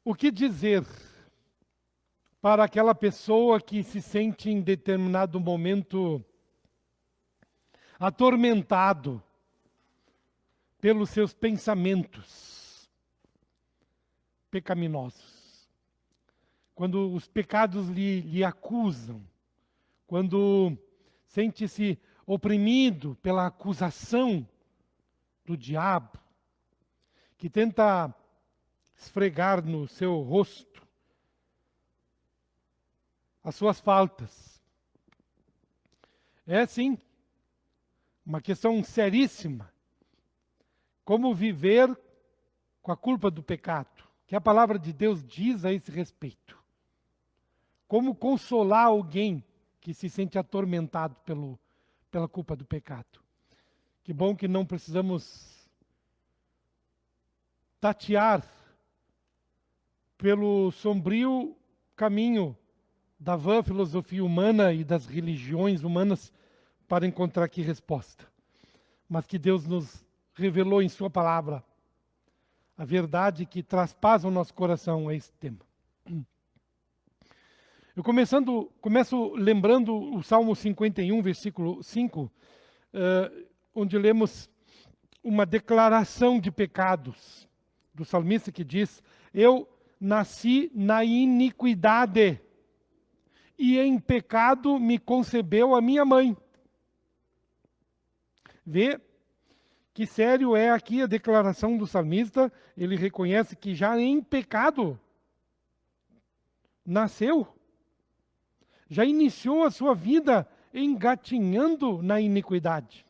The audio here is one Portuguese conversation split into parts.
O que dizer para aquela pessoa que se sente em determinado momento atormentado pelos seus pensamentos pecaminosos? Quando os pecados lhe acusam, quando sente-se oprimido pela acusação do diabo, que tenta esfregar no seu rosto as suas faltas. É sim uma questão seríssima. Como viver com a culpa do pecado? Que a palavra de Deus diz a esse respeito. Como consolar alguém que se sente atormentado pela culpa do pecado? Que bom que não precisamos tatear pelo sombrio caminho da vã filosofia humana e das religiões humanas para encontrar aqui resposta. Mas que Deus nos revelou em sua palavra a verdade que traspassa o nosso coração a esse tema. Eu começo lembrando o Salmo 51, versículo 5, onde lemos uma declaração de pecados do salmista que diz: eu nasci na iniquidade e em pecado me concebeu a minha mãe. Vê que sério é aqui a declaração do salmista. Ele reconhece que já em pecado nasceu, já iniciou a sua vida engatinhando na iniquidade.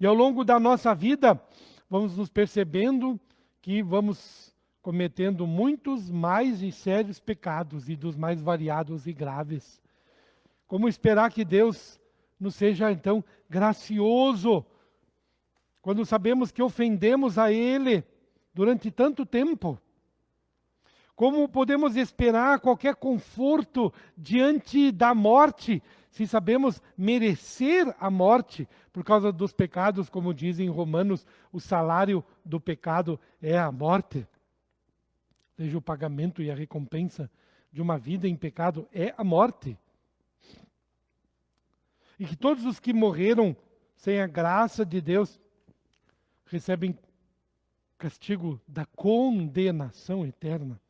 E ao longo da nossa vida, vamos nos percebendo que vamos cometendo muitos mais e sérios pecados e dos mais variados e graves. Como esperar que Deus nos seja, então, gracioso, quando sabemos que ofendemos a Ele durante tanto tempo? Como podemos esperar qualquer conforto diante da morte, se sabemos merecer a morte por causa dos pecados? Como diz em Romanos, o salário do pecado é a morte. Seja, o pagamento e a recompensa de uma vida em pecado é a morte. E que todos os que morreram sem a graça de Deus recebem castigo da condenação eterna.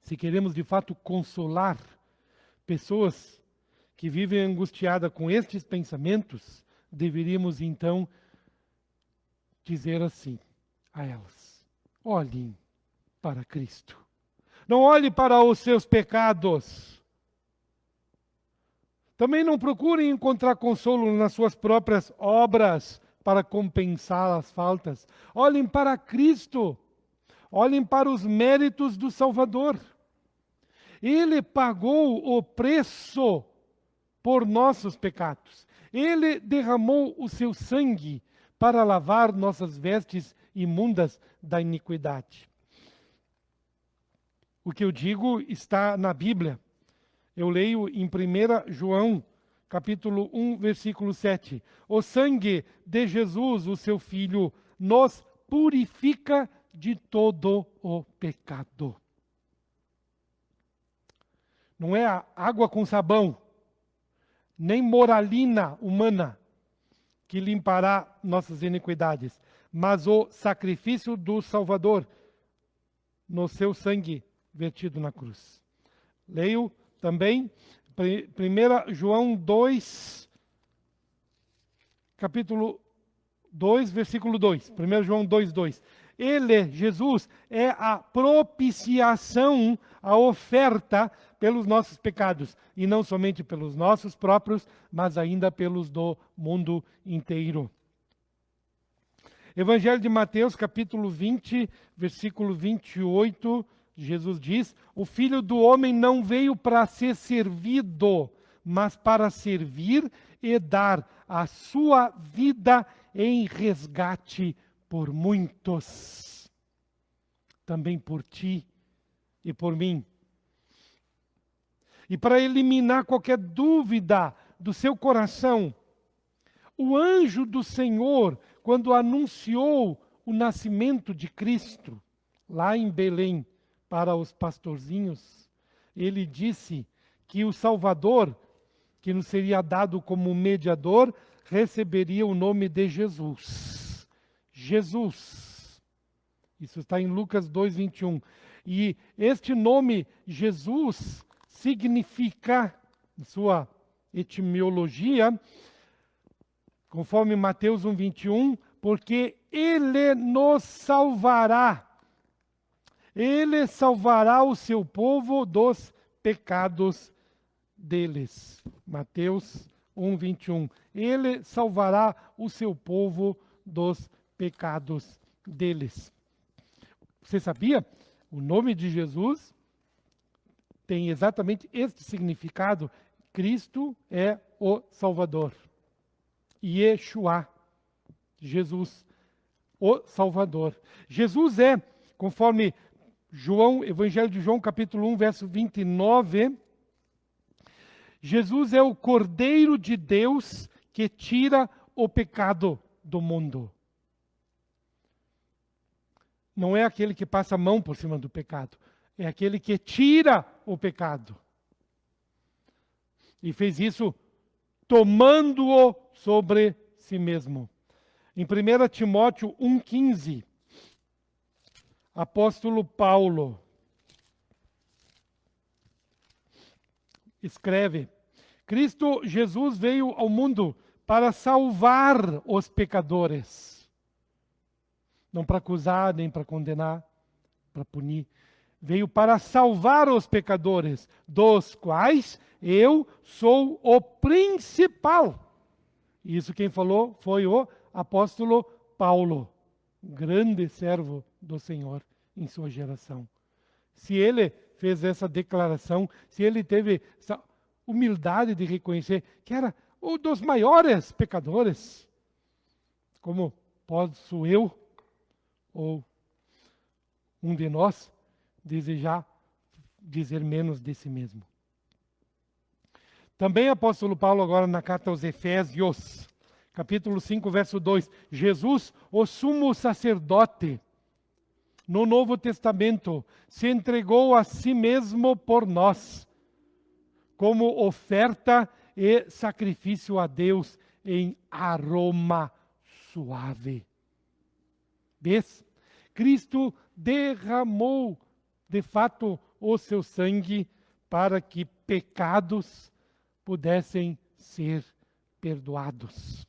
Se queremos de fato consolar pessoas que vivem angustiadas com estes pensamentos, deveríamos então dizer assim a elas: olhem para Cristo. Não olhe para os seus pecados. Também não procurem encontrar consolo nas suas próprias obras para compensar as faltas. Olhem para Cristo. Olhem para os méritos do Salvador. Ele pagou o preço por nossos pecados. Ele derramou o seu sangue para lavar nossas vestes imundas da iniquidade. O que eu digo está na Bíblia. Eu leio em 1 João, capítulo 1, versículo 7. O sangue de Jesus, o seu Filho, nos purifica de todo o pecado. Não é a água com sabão, nem moralina humana que limpará nossas iniquidades, mas o sacrifício do Salvador no seu sangue vertido na cruz. Leio também 1 João 2, capítulo 2, versículo 2. 1 João 2, 2. Ele, Jesus, é a propiciação, a oferta pelos nossos pecados. E não somente pelos nossos próprios, mas ainda pelos do mundo inteiro. Evangelho de Mateus, capítulo 20, versículo 28, Jesus diz: o Filho do Homem não veio para ser servido, mas para servir e dar a sua vida em resgate por muitos. Também por ti e por mim. E para eliminar qualquer dúvida do seu coração, o anjo do Senhor, quando anunciou o nascimento de Cristo, lá em Belém, para os pastorzinhos, ele disse que o Salvador, que nos seria dado como mediador, receberia o nome de Jesus. Jesus. Isso está em Lucas 2:21. E este nome, Jesus, significa, em sua etimologia, conforme Mateus 1:21, porque Ele nos salvará. Ele salvará o seu povo dos pecados deles. Mateus 1:21. Ele salvará o seu povo dos pecados deles. Você sabia? O nome de Jesus tem exatamente este significado. Cristo é o Salvador. Yeshua, Jesus, o Salvador. Jesus é, conforme João, Evangelho de João, capítulo 1, verso 29, Jesus é o Cordeiro de Deus que tira o pecado do mundo. Não é aquele que passa a mão por cima do pecado, é aquele que tira o pecado. E fez isso tomando-o sobre si mesmo. Em 1 Timóteo 1,15, apóstolo Paulo escreve: Cristo Jesus veio ao mundo para salvar os pecadores. Não para acusar, nem para condenar, para punir. Veio para salvar os pecadores, dos quais eu sou o principal. Isso quem falou foi o apóstolo Paulo, grande servo do Senhor em sua geração. Se ele fez essa declaração, se ele teve essa humildade de reconhecer que era um dos maiores pecadores, como posso eu ou um de nós desejar dizer menos de si mesmo. Também apóstolo Paulo agora na carta aos Efésios, capítulo 5, verso 2, Jesus, o sumo sacerdote, no Novo Testamento, se entregou a si mesmo por nós, como oferta e sacrifício a Deus em aroma suave. Vês? Cristo derramou, de fato, o seu sangue para que pecados pudessem ser perdoados.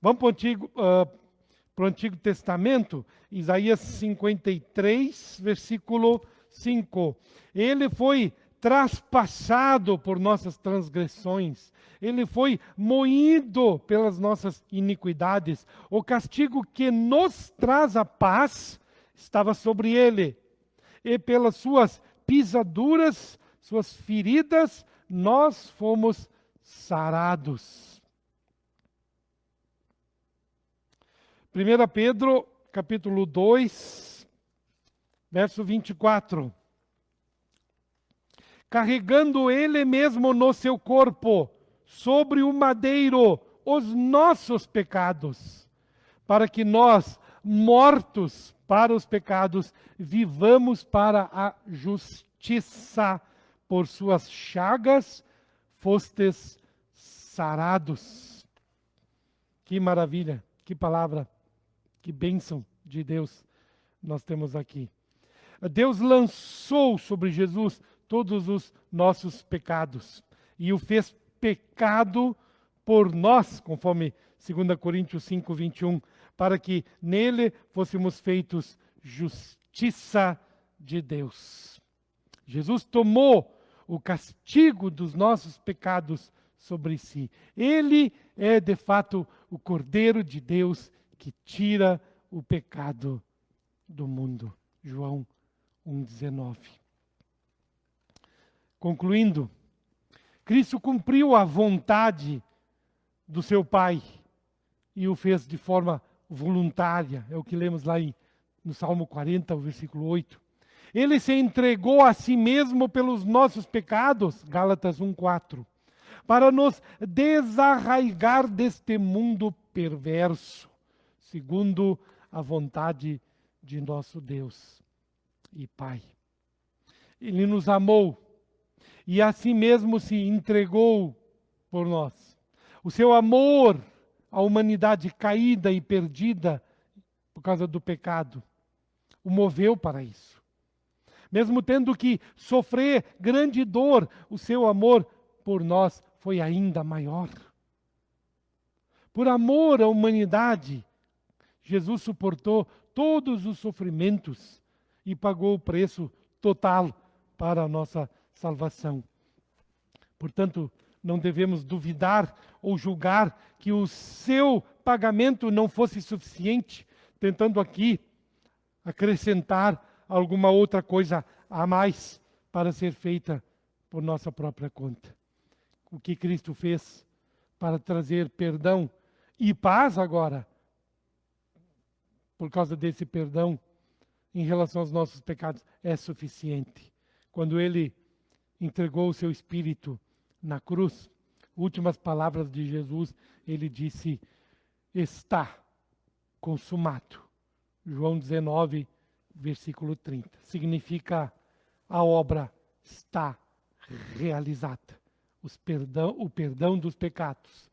Vamos para o Antigo Testamento, Isaías 53, versículo 5. Ele foi traspassado por nossas transgressões, ele foi moído pelas nossas iniquidades. O castigo que nos traz a paz estava sobre ele, e pelas suas pisaduras, suas feridas, nós fomos sarados. 1 Pedro, capítulo 2, verso 24. Carregando ele mesmo no seu corpo, sobre o madeiro, os nossos pecados, para que nós, mortos para os pecados, vivamos para a justiça. Por suas chagas fostes sarados. Que maravilha, que palavra, que bênção de Deus nós temos aqui. Deus lançou sobre Jesus todos os nossos pecados e o fez pecado por nós, conforme 2 Coríntios 5, 21, para que nele fôssemos feitos justiça de Deus. Jesus tomou o castigo dos nossos pecados sobre si. Ele é, de fato, o Cordeiro de Deus que tira o pecado do mundo. João 1,19. Concluindo, Cristo cumpriu a vontade do seu Pai e o fez de forma voluntária. É o que lemos lá no Salmo 40, o versículo 8. Ele se entregou a si mesmo pelos nossos pecados, Gálatas 1,4, para nos desarraigar deste mundo perverso, segundo a vontade de nosso Deus. e Pai. Ele nos amou e assim mesmo se entregou por nós. O seu amor à humanidade caída e perdida por causa do pecado o moveu para isso. Mesmo tendo que sofrer grande dor, o seu amor por nós foi ainda maior. Por amor à humanidade, Jesus suportou todos os sofrimentos e pagou o preço total para a nossa salvação. Portanto, não devemos duvidar ou julgar que o seu pagamento não fosse suficiente, tentando aqui acrescentar alguma outra coisa a mais para ser feita por nossa própria conta. O que Cristo fez para trazer perdão e paz agora, por causa desse perdão em relação aos nossos pecados, é suficiente. Quando Ele entregou o seu Espírito na cruz, últimas palavras de Jesus, Ele disse, está consumado. João 19, versículo 30. Significa, a obra está realizada. O perdão dos pecados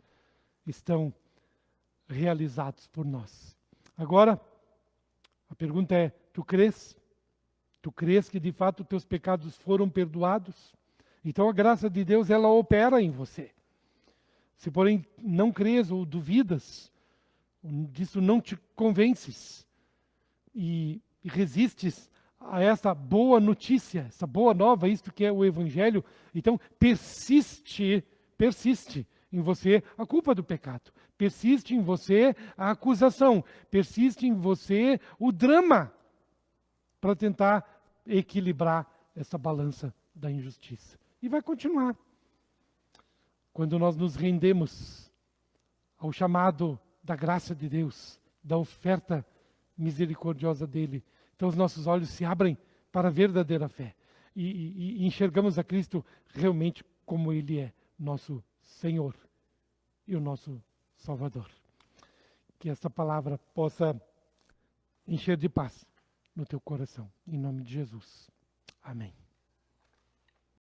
estão realizados por nós. Agora, a pergunta é, tu crês? Tu crês que de fato teus pecados foram perdoados? Então a graça de Deus, ela opera em você. Se porém não crês ou duvidas, disso não te convences e resistes a essa boa notícia, essa boa nova, isto que é o Evangelho, então persiste em você a culpa do pecado, persiste em você a acusação, persiste em você o drama, para tentar equilibrar essa balança da injustiça. E vai continuar. Quando nós nos rendemos ao chamado da graça de Deus, da oferta misericordiosa dele, então os nossos olhos se abrem para a verdadeira fé e enxergamos a Cristo realmente como Ele é, nosso Senhor e o nosso Salvador. Que essa palavra possa encher de paz no teu coração, em nome de Jesus. Amém.